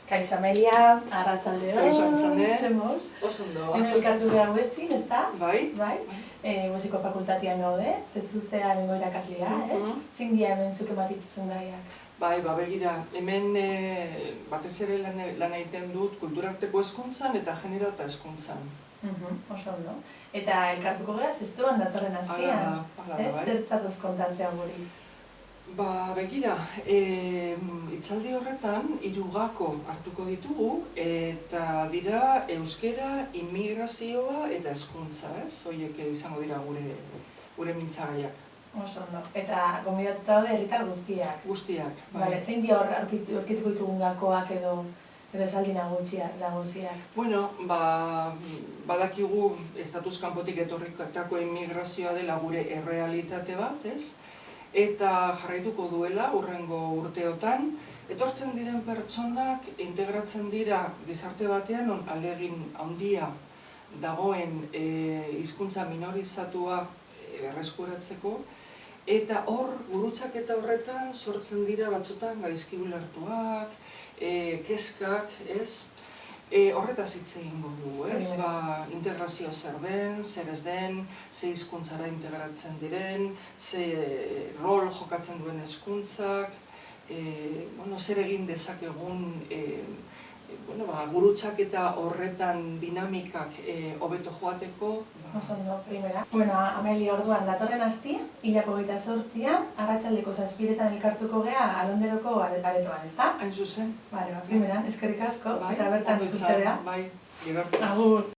Kaixo Amelia, arratsaldeo. Kaixo Antzane. Zemoz. Oso ondo. Hemen elkartu behar huezin, ez da? Bai. Bai. Musiko fakultatean gaude, zezuzea bengo irakaslea, ez? Zein dia hemen zuke matituzun gaiak? Bai, begira, hemen batez ere lan egiten dut kulturarteko hezkuntzan eta genero eta hezkuntzan. Oso ondo. Eta elkartuko gara, zestuan datorren astean, ez? Zertzatoz kontatzea guri? Begira, hitzaldi horretan 3 gako hartuko ditugu eta dira euskera, immigrazioa eta hezkuntza, ez? Horiek izango dira gure mintzagaiak. Oso ondo. Eta gonbidatuta daude herritar guztiak? Guztiak, bai. Zein dia hor aurkituko ditugun gakoak edo esaldi nagusiak? Bueno, badakigu estatus kanpotik etorritako immigrazioa dela gure errealitate bat, ez? Eta jarraituko duela hurrengo urteotan, etortzen diren pertsonak integratzen dira gizarte batean non ahalegin handia dagoen hizkuntza minorizatua berreskuratzeko, eta hor gurutzaketa horretan sortzen dira batzutan gaizki ulertuak, kezkak, ez? Horretaz hitz egingo dugu, ez? Integrazio zer den, zer ez den, ze hizkuntzara integratzen diren, ze rol jokatzen duen hezkuntzak, zer egin dezakegun gurutzaketa horretan dinamikak hobeto joateko. Oso ondo, primera. Amelia, orduan, datorren astia, 28an, arratsaldeko 7:00 elkartuko gea Alonderoko aretoan, ezta? Hain zuzen. Primeran, eskerrik asko, eta bertan ikustea. Bai, libertu. Agur.